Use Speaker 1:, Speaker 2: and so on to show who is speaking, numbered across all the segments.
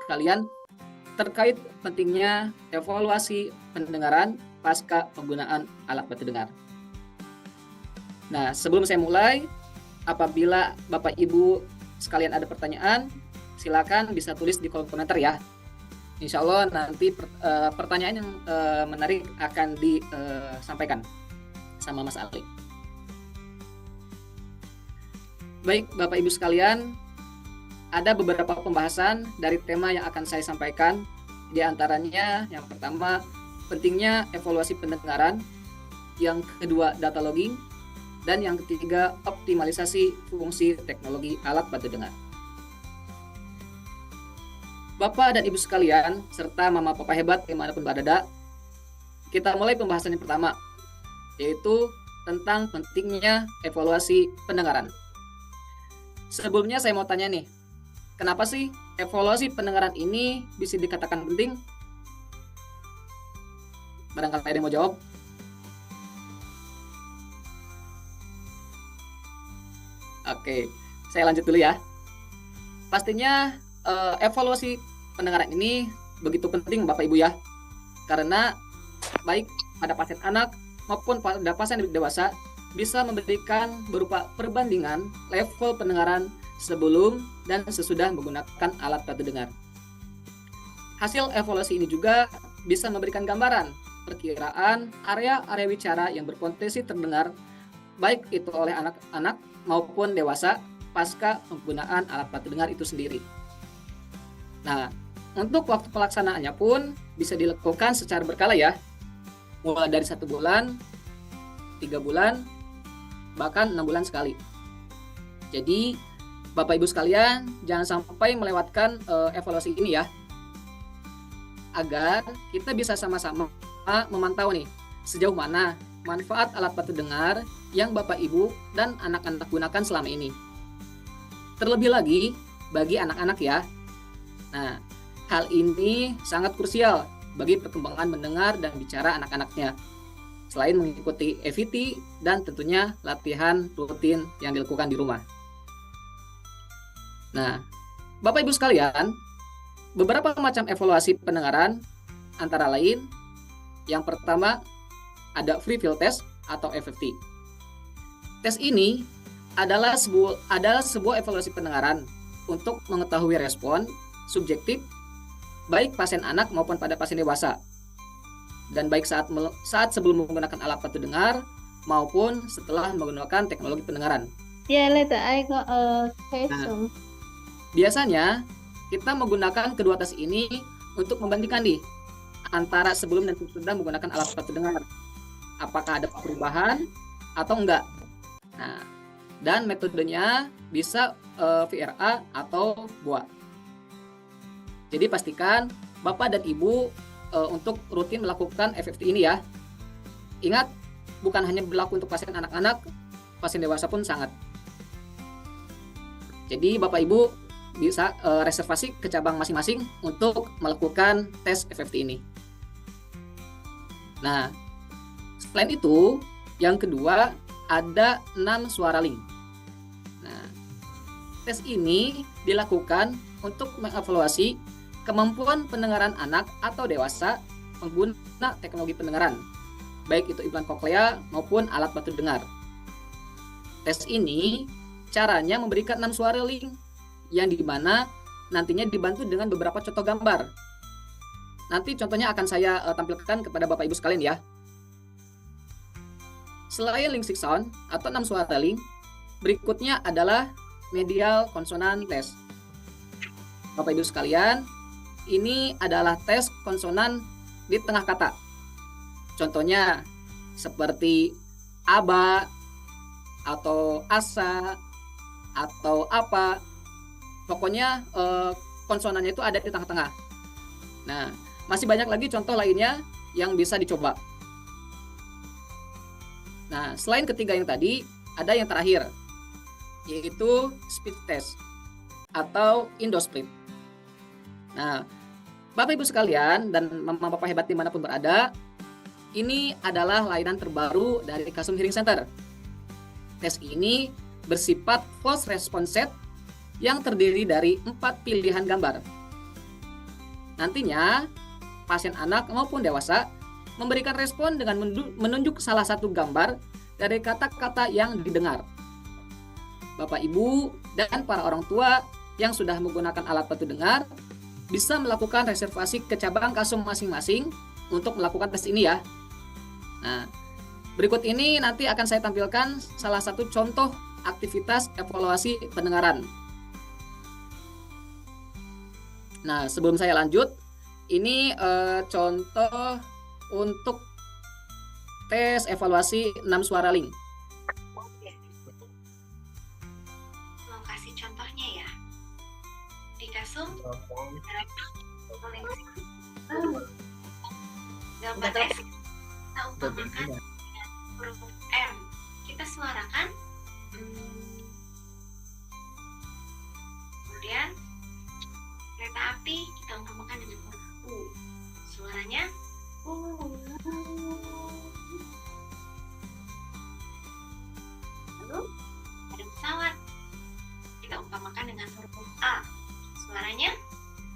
Speaker 1: sekalian terkait pentingnya evaluasi pendengaran pasca penggunaan alat bantu dengar. Nah, sebelum saya mulai, apabila Bapak Ibu sekalian ada pertanyaan, silakan bisa tulis di kolom komentar ya. Insya Allah nanti pertanyaan yang menarik akan disampaikan sama Mas Ali. Baik, Bapak Ibu sekalian, ada beberapa pembahasan dari tema yang akan saya sampaikan. Di antaranya yang pertama, pentingnya evaluasi pendengaran. Yang kedua, data logging. Dan yang ketiga, optimalisasi fungsi teknologi alat bantu dengar. Bapak dan Ibu sekalian, serta Mama Papa hebat dimanapun berada, kita mulai pembahasan yang pertama, yaitu tentang pentingnya evaluasi pendengaran. Sebelumnya saya mau tanya nih, kenapa sih evaluasi pendengaran ini bisa dikatakan penting? Barangkali ada yang mau jawab? Oke, saya lanjut dulu ya. Pastinya evaluasi pendengaran ini begitu penting Bapak Ibu ya. Karena baik pada pasien anak maupun pada pasien dewasa bisa memberikan berupa perbandingan level pendengaran sebelum dan sesudah menggunakan alat bantu dengar. Hasil evaluasi ini juga bisa memberikan gambaran perkiraan area-area bicara yang berpotensi terdengar baik itu oleh anak-anak maupun dewasa pasca penggunaan alat bantu dengar itu sendiri. Nah, untuk waktu pelaksanaannya pun bisa dilakukan secara berkala ya, mulai dari 1 bulan, 3 bulan, bahkan 6 bulan sekali. Jadi, Bapak Ibu sekalian, jangan sampai melewatkan evaluasi ini ya, agar kita bisa sama-sama memantau nih, sejauh mana manfaat alat bantu dengar yang Bapak Ibu dan anak-anak gunakan selama ini. Terlebih lagi, bagi anak-anak ya. Nah, hal ini sangat krusial bagi perkembangan mendengar dan bicara anak-anaknya. Selain mengikuti EVT dan tentunya latihan rutin yang dilakukan di rumah. Nah, Bapak Ibu sekalian, beberapa macam evaluasi pendengaran antara lain, yang pertama ada free field test atau FFT. Tes ini adalah sebuah evaluasi pendengaran untuk mengetahui respon subjektif baik pasien anak maupun pada pasien dewasa, dan baik saat sebelum menggunakan alat bantu dengar maupun setelah menggunakan teknologi pendengaran.
Speaker 2: Yeah, later I got a question.
Speaker 1: Nah, biasanya kita menggunakan kedua tes ini untuk membandingkan nih antara sebelum dan sesudah menggunakan alat bantu dengar. Apakah ada perubahan atau enggak? Nah, dan metodenya bisa VRA atau BOA. Jadi pastikan Bapak dan Ibu untuk rutin melakukan FFT ini ya. Ingat, bukan hanya berlaku untuk pasien anak-anak, pasien dewasa pun sangat. Jadi Bapak Ibu bisa reservasi ke cabang masing-masing untuk melakukan tes FFT ini. Nah, selain itu, yang kedua ada 6 suara link. Nah, tes ini dilakukan untuk mengevaluasi kemampuan pendengaran anak atau dewasa pengguna teknologi pendengaran, baik itu implan koklea maupun alat bantu dengar. Tes ini caranya memberikan 6 suara link yang dimana nantinya dibantu dengan beberapa contoh gambar. Nanti contohnya akan saya tampilkan kepada Bapak Ibu sekalian ya. Selain link 6 sound atau 6 suara link, berikutnya adalah medial konsonan test. Bapak Ibu sekalian, ini adalah tes konsonan di tengah kata. Contohnya seperti aba atau asa atau apa. Pokoknya konsonannya itu ada di tengah-tengah. Nah, masih banyak lagi contoh lainnya yang bisa dicoba. Nah, selain ketiga yang tadi, ada yang terakhir, yaitu speed test atau Indosplit. Nah, Bapak Ibu sekalian dan Mama Papa hebat dimanapun berada, ini adalah layanan terbaru dari Kasum Hearing Center. Tes ini bersifat false response set yang terdiri dari 4 pilihan gambar. Nantinya, pasien anak maupun dewasa memberikan respon dengan menunjuk salah satu gambar dari kata-kata yang didengar. Bapak, Ibu, dan para orang tua yang sudah menggunakan alat bantu dengar bisa melakukan reservasi ke cabang kasum masing-masing untuk melakukan tes ini ya. Nah, berikut ini nanti akan saya tampilkan salah satu contoh aktivitas evaluasi pendengaran. Nah, sebelum saya lanjut, ini contoh untuk tes evaluasi 6 suara link.
Speaker 3: Mau kasih contohnya ya. Di kasum gambar S kita umpamakan dengan huruf M. Kita suarakan. Kemudian kereta api kita umpamakan dengan huruf U. Suaranya U. Lalu ada pesawat kita umpamakan dengan huruf A. Suaranya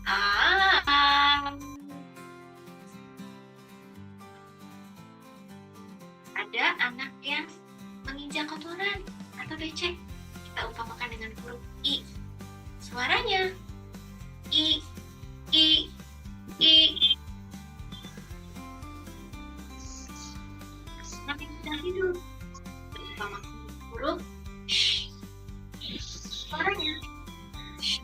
Speaker 3: A. Ada anak yang menginjak kotoran atau becek kita umpamakan dengan huruf I. Suaranya I. Anak yang sedang tidur kita umpamakan huruf Sh. Suaranya Sh.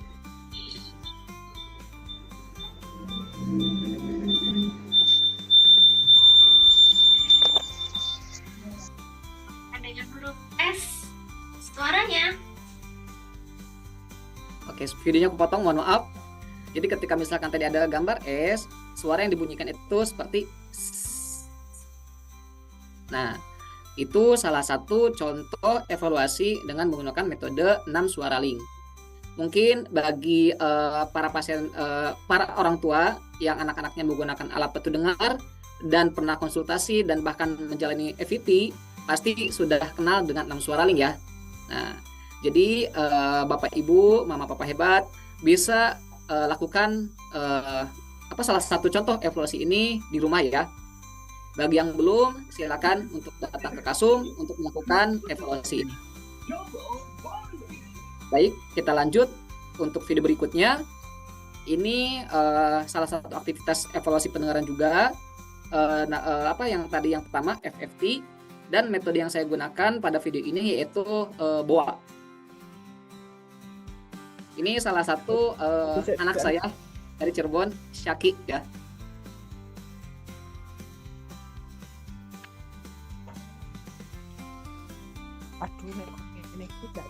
Speaker 3: Dengan huruf S. Suaranya.
Speaker 1: Oke, videonya aku potong, mohon maaf. Jadi ketika misalkan tadi ada gambar S, suara yang dibunyikan itu seperti S. Nah, itu salah satu contoh evaluasi dengan menggunakan metode 6 suara link. Mungkin bagi para pasien, para orang tua yang anak-anaknya menggunakan alat bantu dengar dan pernah konsultasi dan bahkan menjalani EVT, pasti sudah kenal dengan 6 suara link ya. Nah, jadi Bapak Ibu, Mama Papa hebat bisa lakukan salah satu contoh evaluasi ini di rumah ya. Bagi yang belum, silakan untuk datang ke Kasum untuk melakukan evaluasi ini. Baik, kita lanjut untuk video berikutnya. Ini salah satu aktivitas evaluasi pendengaran juga. Yang tadi yang pertama FFT, dan metode yang saya gunakan pada video ini yaitu BOA. Ini salah satu anak saya dari Cirebon, Syaki ya.
Speaker 4: Ini tidak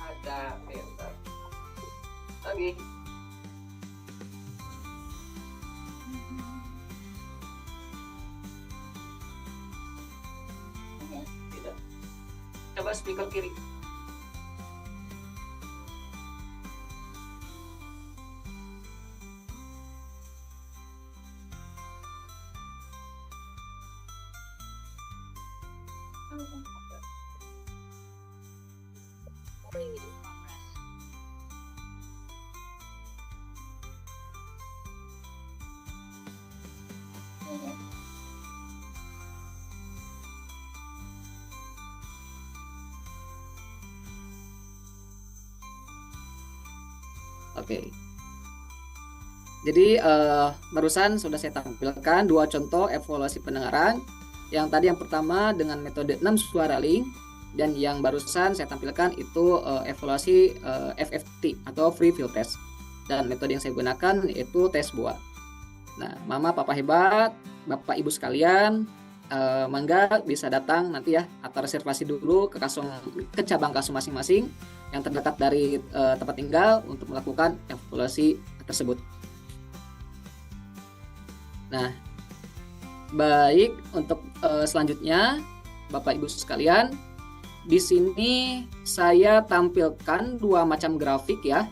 Speaker 1: ada filter lagi. Tidak. Coba speaker kiri. Oke. Jadi barusan sudah saya tampilkan dua contoh evaluasi pendengaran. Yang tadi yang pertama dengan metode 6 suara link, dan yang barusan saya tampilkan itu evaluasi FFT atau free field test. Dan metode yang saya gunakan yaitu tes BOA. Nah, Mama Papa hebat, Bapak Ibu sekalian, mangga bisa datang nanti ya, atau reservasi dulu ke cabang Kasum masing-masing yang terdekat dari tempat tinggal untuk melakukan evaluasi tersebut. Nah, baik, untuk selanjutnya Bapak Ibu sekalian, di sini saya tampilkan dua macam grafik ya,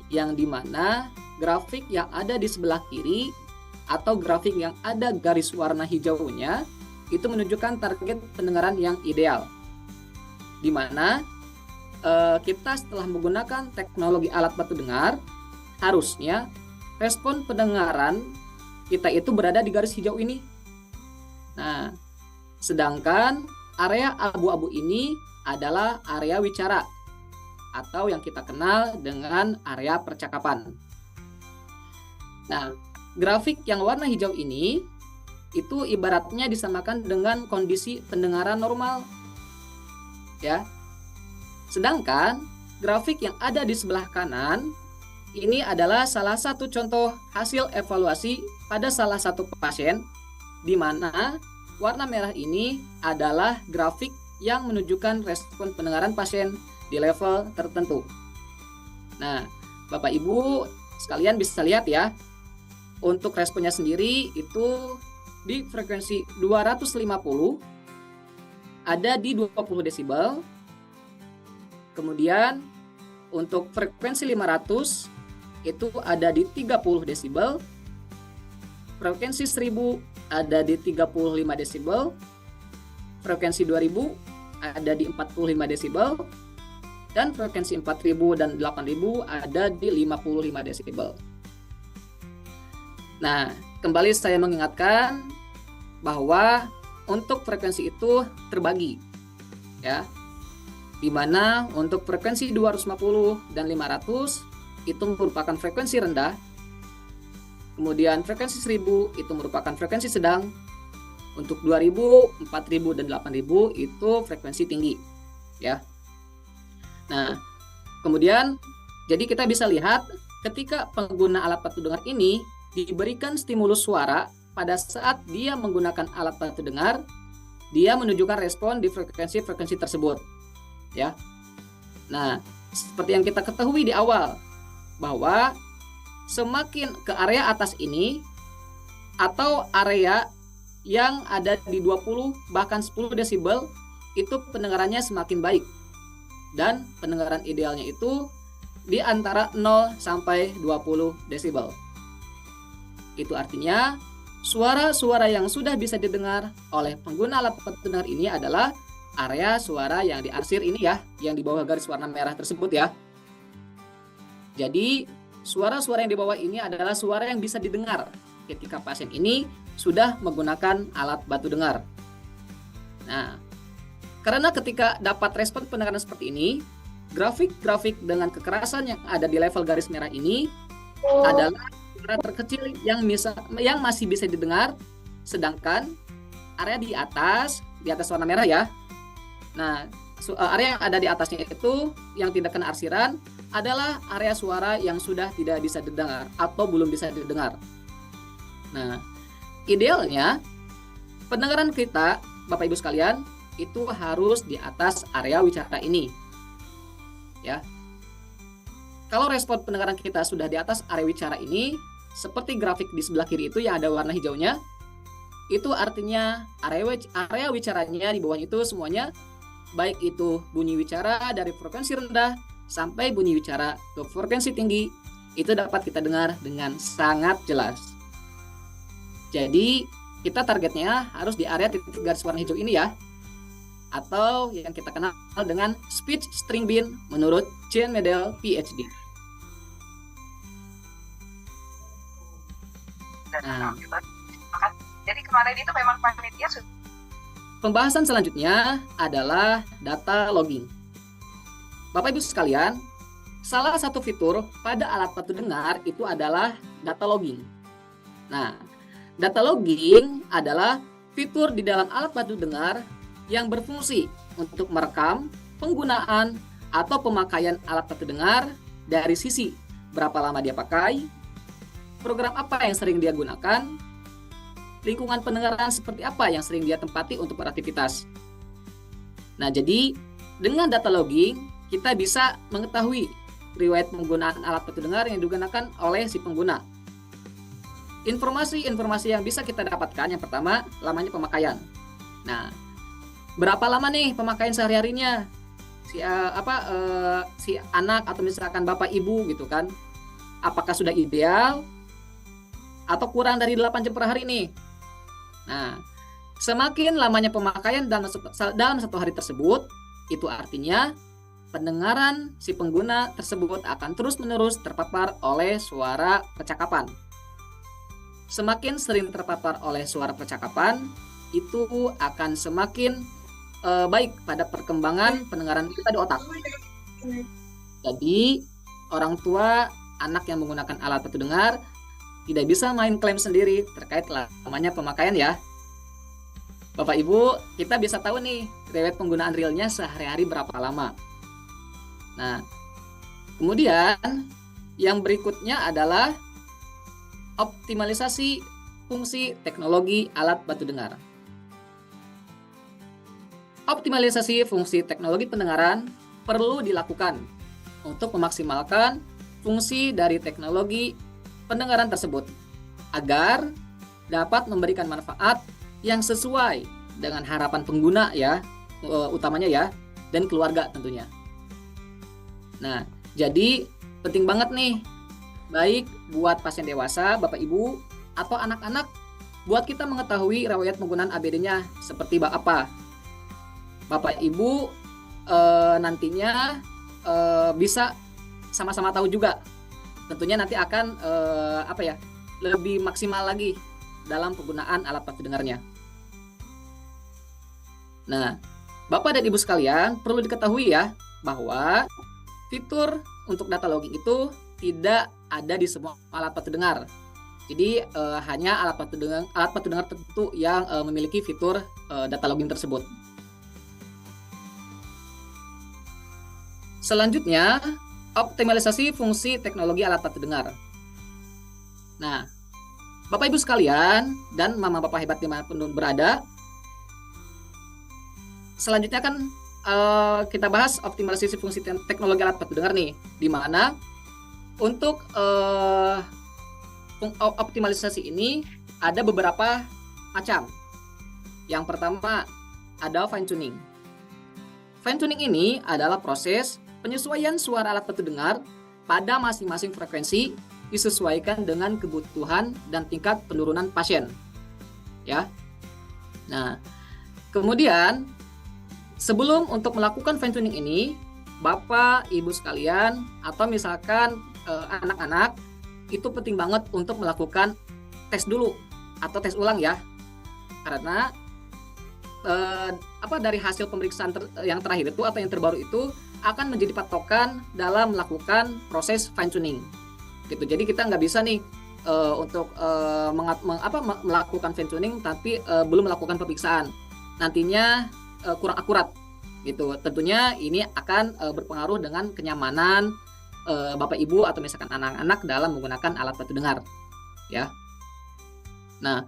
Speaker 1: yang dimana grafik yang ada di sebelah kiri atau grafik yang ada garis warna hijaunya itu menunjukkan target pendengaran yang ideal. di mana kita setelah menggunakan teknologi alat bantu dengar, harusnya respon pendengaran kita itu berada di garis hijau ini. Nah, sedangkan area abu-abu ini adalah area wicara atau yang kita kenal dengan area percakapan. Nah, grafik yang warna hijau ini itu ibaratnya disamakan dengan kondisi pendengaran normal. Ya. Sedangkan grafik yang ada di sebelah kanan ini adalah salah satu contoh hasil evaluasi pada salah satu pasien di mana warna merah ini adalah grafik yang menunjukkan respon pendengaran pasien di level tertentu. Nah, Bapak Ibu sekalian bisa lihat ya, untuk responnya sendiri itu di frekuensi 250 ada di 20 desibel. Kemudian untuk frekuensi 500 itu ada di 30 desibel. Frekuensi 1000 ada di 35 desibel. Frekuensi 2000 ada di 45 desibel. Dan frekuensi 4000 dan 8000 ada di 55 desibel. Nah, kembali saya mengingatkan bahwa untuk frekuensi itu terbagi, ya, di mana untuk frekuensi 250 dan 500 itu merupakan frekuensi rendah, kemudian frekuensi 1000 itu merupakan frekuensi sedang, untuk 2000, 4000 dan 8000 itu frekuensi tinggi, ya. Nah, kemudian jadi kita bisa lihat ketika pengguna alat bantu dengar ini diberikan stimulus suara pada saat dia menggunakan alat bantu dengar, dia menunjukkan respon di frekuensi-frekuensi tersebut, ya. Nah, seperti yang kita ketahui di awal bahwa semakin ke area atas ini atau area yang ada di 20 bahkan 10 desibel itu pendengarannya semakin baik. Dan pendengaran idealnya itu di antara 0 sampai 20 desibel. Itu artinya suara-suara yang sudah bisa didengar oleh pengguna alat bantu dengar ini adalah area suara yang diarsir ini ya, yang di bawah garis warna merah tersebut ya. Jadi suara-suara yang di bawah ini adalah suara yang bisa didengar ketika pasien ini sudah menggunakan alat bantu dengar. Nah, karena ketika dapat respon pendengaran seperti ini, grafik-grafik dengan kekerasan yang ada di level garis merah ini adalah suara terkecil yang masih bisa didengar, sedangkan area di atas warna merah ya. Nah, area yang ada di atasnya itu yang tidak kena arsiran adalah area suara yang sudah tidak bisa didengar atau belum bisa didengar. Nah, idealnya pendengaran kita, Bapak Ibu sekalian, itu harus di atas area wicara ini. Ya. Kalau respon pendengaran kita sudah di atas area wicara ini, seperti grafik di sebelah kiri itu yang ada warna hijaunya, itu artinya area wicaranya di bawah itu semuanya, baik itu bunyi wicara dari frekuensi rendah sampai bunyi wicara ke frekuensi tinggi, itu dapat kita dengar dengan sangat jelas. Jadi, kita targetnya harus di area titik garis warna hijau ini ya, atau yang kita kenal dengan speech string bean menurut Jean Medel PhD. Nah,
Speaker 4: jadi kemarin itu memang panitia sudah.
Speaker 1: Pembahasan selanjutnya adalah data logging. Bapak Ibu sekalian, salah satu fitur pada alat bantu dengar itu adalah data logging. Nah, data logging adalah fitur di dalam alat bantu dengar yang berfungsi untuk merekam penggunaan atau pemakaian alat bantu dengar dari sisi berapa lama dia pakai, program apa yang sering dia gunakan, lingkungan pendengaran seperti apa yang sering dia tempati untuk beraktivitas. Nah, jadi dengan data logging kita bisa mengetahui riwayat penggunaan alat bantu dengar yang digunakan oleh si pengguna. Informasi-informasi yang bisa kita dapatkan, yang pertama, lamanya pemakaian. Nah, berapa lama nih pemakaian sehari-harinya si anak atau misalkan bapak ibu gitu kan, apakah sudah ideal atau kurang dari 8 jam per hari nih. Nah, semakin lamanya pemakaian dalam satu hari tersebut, Itu artinya pendengaran si pengguna tersebut akan terus-menerus terpapar oleh suara percakapan. Semakin sering terpapar oleh suara percakapan, itu akan semakin baik pada perkembangan pendengaran kita di otak. Jadi, orang tua anak yang menggunakan alat bantu dengar tidak bisa main klaim sendiri terkait lamanya pemakaian ya. Bapak Ibu, kita bisa tahu nih riwayat penggunaan realnya sehari-hari berapa lama. Nah, kemudian yang berikutnya adalah optimalisasi fungsi teknologi alat bantu dengar. Optimalisasi fungsi teknologi pendengaran perlu dilakukan untuk memaksimalkan fungsi dari teknologi pendengaran tersebut agar dapat memberikan manfaat yang sesuai dengan harapan pengguna ya, utamanya ya, dan keluarga tentunya. Nah, jadi penting banget nih, baik buat pasien dewasa, Bapak Ibu, atau anak-anak, buat kita mengetahui riwayat penggunaan ABD-nya seperti apa. Bapak Ibu nantinya bisa sama-sama tahu juga. Tentunya nanti akan lebih maksimal lagi dalam penggunaan alat bantu dengarnya. Nah, Bapak dan Ibu sekalian perlu diketahui ya bahwa fitur untuk data logging itu tidak ada di semua alat bantu dengar. Jadi hanya alat bantu dengar tertentu yang memiliki fitur data logging tersebut. Selanjutnya, optimalisasi fungsi teknologi alat bantu dengar. Nah, Bapak Ibu sekalian dan Mama Papa hebat dimanapun berada, selanjutnya kan kita bahas optimalisasi fungsi teknologi alat bantu dengar nih, di mana untuk optimalisasi ini ada beberapa macam. Yang pertama ada fine tuning. Fine tuning ini adalah proses penyesuaian suara alat bantu dengar pada masing-masing frekuensi disesuaikan dengan kebutuhan dan tingkat penurunan pasien. Ya. Nah, kemudian sebelum untuk melakukan fine tuning ini, Bapak, Ibu sekalian, atau misalkan anak-anak, itu penting banget untuk melakukan tes dulu atau tes ulang ya. Karena dari hasil pemeriksaan yang terakhir itu atau yang terbaru itu akan menjadi patokan dalam melakukan proses fine tuning. Gitu. Jadi kita nggak bisa nih untuk melakukan fine tuning tapi belum melakukan pemeriksaan. Nantinya kurang akurat gitu. Tentunya ini akan berpengaruh dengan kenyamanan Bapak Ibu atau misalkan anak-anak dalam menggunakan alat bantu dengar ya. Nah,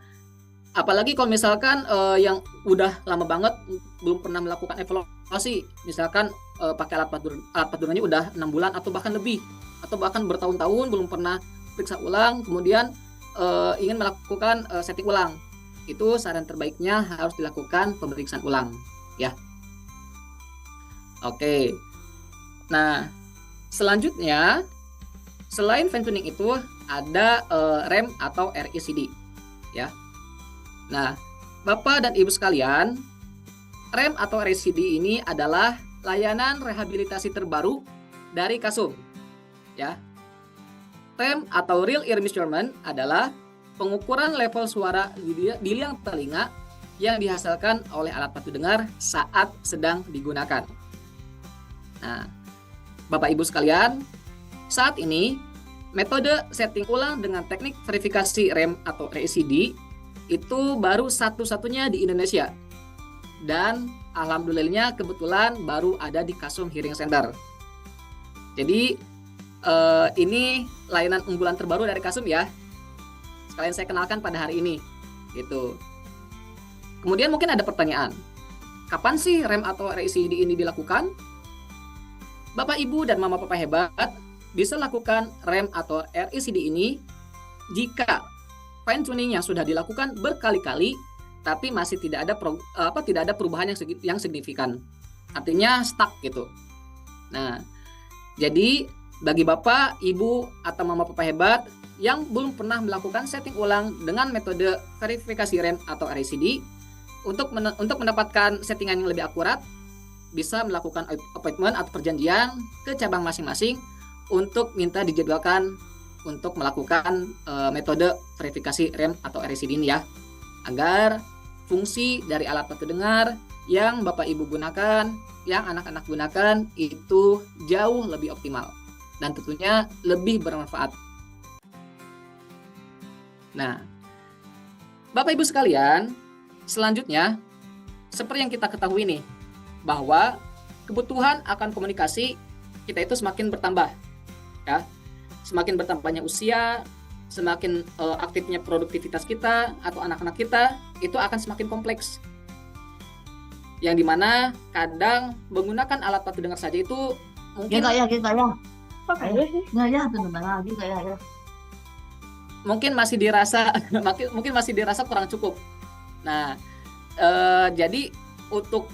Speaker 1: apalagi kalau misalkan yang udah lama banget belum pernah melakukan evaluasi, misalkan pakai alat bantu dengarnya udah 6 bulan atau bahkan lebih, atau bahkan bertahun-tahun belum pernah periksa ulang, kemudian ingin melakukan setting ulang, itu saran terbaiknya harus dilakukan pemeriksaan ulang ya. Oke. Nah, selanjutnya selain fine tuning itu ada REM atau RECD ya. Nah, Bapak dan Ibu sekalian, REM atau RECD ini adalah layanan rehabilitasi terbaru dari Kasum. Ya. REM atau Real Ear Measurement adalah pengukuran level suara di liang telinga yang dihasilkan oleh alat bantu dengar saat sedang digunakan. Nah, Bapak Ibu sekalian, saat ini metode setting ulang dengan teknik verifikasi REM atau RECD itu baru satu-satunya di Indonesia. Dan alhamdulillahnya kebetulan baru ada di Kasum Hearing Center. Jadi ini layanan unggulan terbaru dari Kasum ya. Sekalian saya kenalkan pada hari ini. Gitu. Kemudian mungkin ada pertanyaan. Kapan sih REM atau RECD ini dilakukan? Bapak, Ibu, dan Mama Papa hebat bisa lakukan REM atau RECD ini jika fine tuning yang sudah dilakukan berkali-kali tapi masih tidak ada perubahan yang signifikan. Artinya stuck gitu. Nah, jadi bagi Bapak, Ibu, atau Mama Papa hebat yang belum pernah melakukan setting ulang dengan metode verifikasi REM atau RECD untuk mendapatkan settingan yang lebih akurat, bisa melakukan appointment atau perjanjian ke cabang masing-masing untuk minta dijadwalkan untuk melakukan metode verifikasi rem atau RACD ini ya, agar fungsi dari alat bantu dengar yang Bapak Ibu gunakan, yang anak-anak gunakan itu jauh lebih optimal dan tentunya lebih bermanfaat. Nah, Bapak Ibu sekalian, selanjutnya seperti yang kita ketahui nih, bahwa kebutuhan akan komunikasi kita itu semakin bertambah ya. Semakin bertambahnya usia, semakin aktifnya produktivitas kita atau anak-anak kita itu akan semakin kompleks. Yang dimana kadang menggunakan alat bantu dengar saja itu mungkin mungkin masih dirasa mungkin masih dirasa kurang cukup. Nah, jadi untuk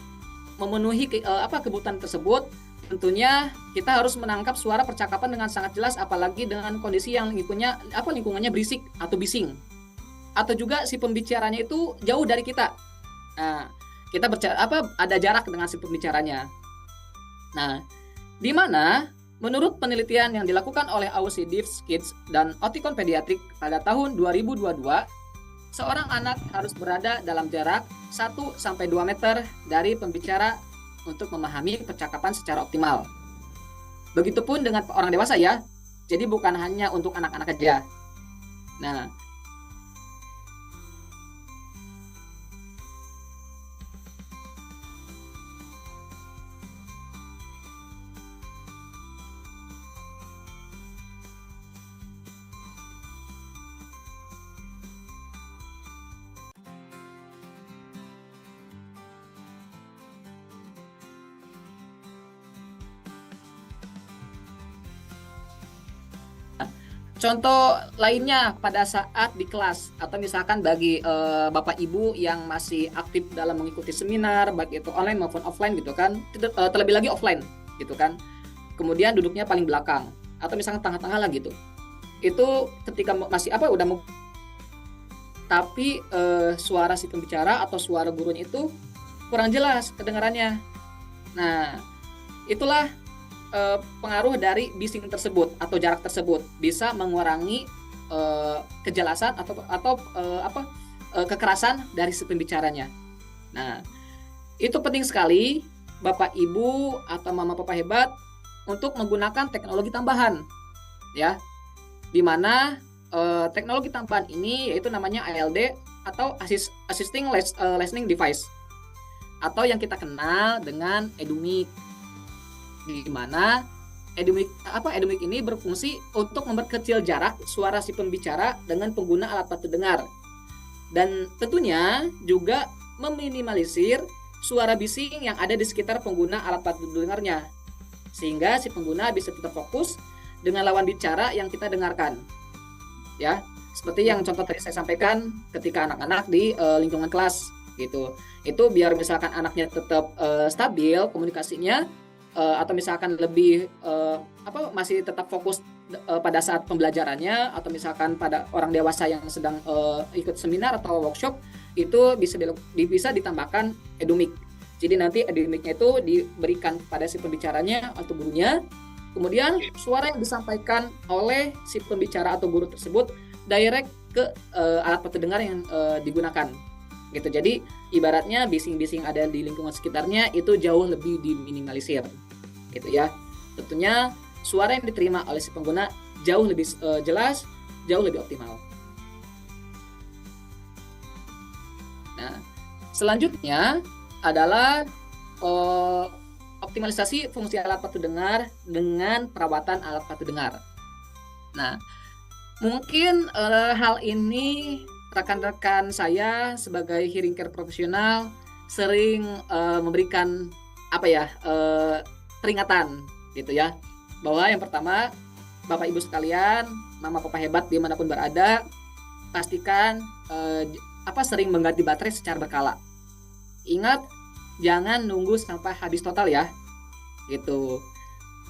Speaker 1: memenuhi kebutuhan tersebut, tentunya kita harus menangkap suara percakapan dengan sangat jelas, apalagi dengan kondisi yang lingkungannya berisik atau bising, atau juga si pembicaranya itu jauh dari kita. Nah, kita ada jarak dengan si pembicaranya. Nah, di mana menurut penelitian yang dilakukan oleh AUC Deaf Kids dan Oticon Pediatrik pada tahun 2022, seorang anak harus berada dalam jarak 1-2 meter dari pembicara untuk memahami percakapan secara optimal. Begitupun dengan orang dewasa ya. Jadi bukan hanya untuk anak-anak aja. Nah, contoh lainnya pada saat di kelas atau misalkan bagi Bapak Ibu yang masih aktif dalam mengikuti seminar baik itu online maupun offline gitu kan, terlebih lagi offline gitu kan, kemudian duduknya paling belakang atau misalkan tengah-tengah lah gitu, itu ketika masih tapi suara si pembicara atau suara gurunya itu kurang jelas kedengarannya. Nah, itulah pengaruh dari bising tersebut atau jarak tersebut bisa mengurangi kejelasan atau kekerasan dari si pembicaranya. Nah, itu penting sekali Bapak Ibu atau Mama Papa hebat untuk menggunakan teknologi tambahan ya, di mana teknologi tambahan ini yaitu namanya ALD atau Assisting Listening Device atau yang kita kenal dengan Edumic, di mana Edumic ini berfungsi untuk memperkecil jarak suara si pembicara dengan pengguna alat bantu dengar, dan tentunya juga meminimalisir suara bising yang ada di sekitar pengguna alat bantu dengarnya, sehingga si pengguna bisa tetap fokus dengan lawan bicara yang kita dengarkan ya, seperti yang contoh tadi saya sampaikan ketika anak-anak di lingkungan kelas gitu. Itu biar misalkan anaknya tetap stabil komunikasinya, atau misalkan lebih masih tetap fokus pada saat pembelajarannya, atau misalkan pada orang dewasa yang sedang ikut seminar atau workshop, itu bisa ditambahkan Edumic. Jadi nanti Edumicnya itu diberikan pada si pembicaranya atau gurunya, kemudian suara yang disampaikan oleh si pembicara atau guru tersebut direct ke alat bantu dengar yang digunakan gitu. Jadi ibaratnya bising-bising ada di lingkungan sekitarnya itu jauh lebih diminimalisir gitu ya. Tentunya suara yang diterima oleh si pengguna jauh lebih jelas, jauh lebih optimal. Nah, selanjutnya adalah optimalisasi fungsi alat bantu dengar dengan perawatan alat bantu dengar. Nah, mungkin hal ini rekan-rekan saya sebagai hearing care profesional sering memberikan peringatan gitu ya, bahwa yang pertama, Bapak Ibu sekalian, Mama Papa hebat dimanapun berada, pastikan sering mengganti baterai secara berkala. Ingat, jangan nunggu sampai habis total ya gitu.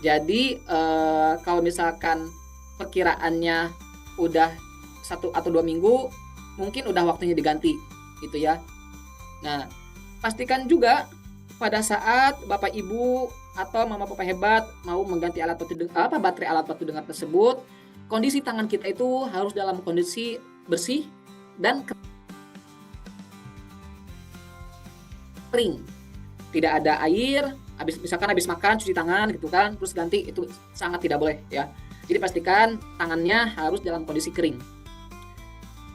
Speaker 1: Jadi kalau misalkan perkiraannya udah 1 atau 2 minggu, mungkin udah waktunya diganti gitu ya. Nah, pastikan juga pada saat Bapak Ibu atau Mama Papa hebat mau mengganti baterai alat bantu dengar tersebut, kondisi tangan kita itu harus dalam kondisi bersih dan kering. Tidak ada air, misalkan habis makan cuci tangan gitu kan, terus ganti, itu sangat tidak boleh ya. Jadi pastikan tangannya harus dalam kondisi kering.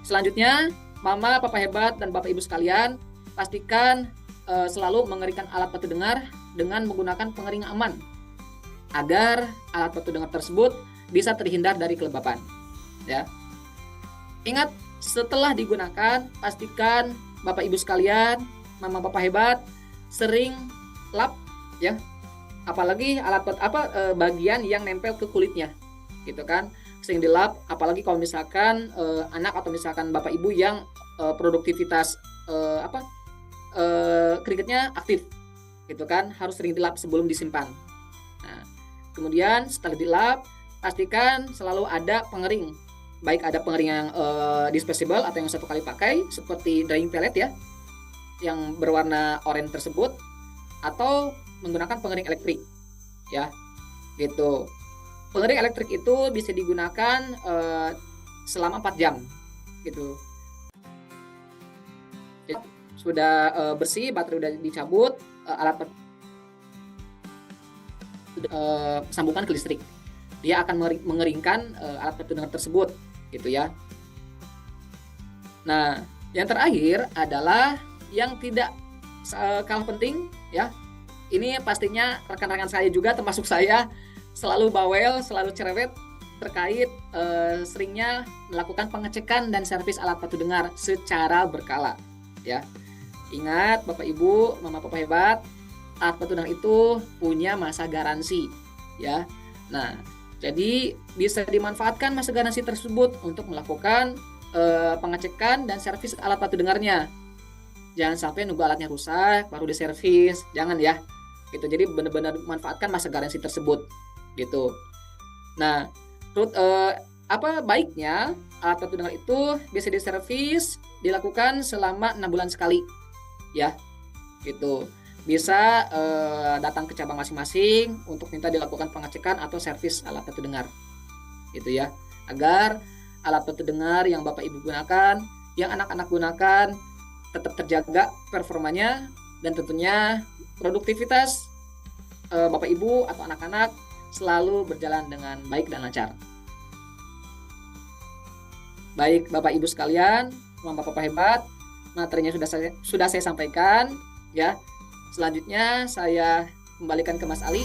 Speaker 1: Selanjutnya, Mama, Papa hebat, dan Bapak Ibu sekalian, pastikan selalu mengeringkan alat bantu dengar dengan menggunakan pengering aman agar alat bantu dengar tersebut bisa terhindar dari kelembapan. Ya. Ingat, setelah digunakan, pastikan Bapak Ibu sekalian, Mama, Papa hebat, sering lap ya. Apalagi bagian yang nempel ke kulitnya. Gitu kan. Sering dilap, apalagi kalau misalkan anak atau misalkan Bapak Ibu yang produktivitas keringetnya aktif gitu kan, harus sering dilap sebelum disimpan. Nah, kemudian setelah dilap, pastikan selalu ada pengering, baik ada pengering yang disposable atau yang satu kali pakai seperti drying pellet ya, yang berwarna oranye tersebut, atau menggunakan pengering elektrik ya, gitu. Pengering elektrik itu bisa digunakan selama 4 jam gitu. Sudah bersih, baterai udah dicabut, alat sambungkan ke listrik. Dia akan mengeringkan alat bantu dengar tersebut, gitu ya. Nah, yang terakhir adalah yang tidak kalah penting, ya. Ini pastinya rekan-rekan saya juga, termasuk saya, selalu bawel, selalu cerewet terkait seringnya melakukan pengecekan dan servis alat bantu dengar secara berkala, ya. Ingat Bapak Ibu, Mama Papa hebat, alat bantu dengar itu punya masa garansi ya. Nah, jadi bisa dimanfaatkan masa garansi tersebut untuk melakukan pengecekan dan servis alat bantu dengarnya. Jangan sampai nunggu alatnya rusak baru diservis, jangan ya. Gitu. Jadi benar-benar manfaatkan masa garansi tersebut gitu. Nah, baiknya alat bantu dengar itu bisa diservis dilakukan selama 6 bulan sekali. Ya, gitu. Bisa datang ke cabang masing-masing untuk minta dilakukan pengecekan atau servis alat bantu dengar, gitu ya, agar alat bantu dengar yang Bapak Ibu gunakan, yang anak-anak gunakan tetap terjaga performanya dan tentunya produktivitas Bapak Ibu atau anak-anak selalu berjalan dengan baik dan lancar. Baik Bapak Ibu sekalian, Mama Papa hebat, materinya sudah saya sampaikan ya. Selanjutnya saya kembalikan ke Mas Ali.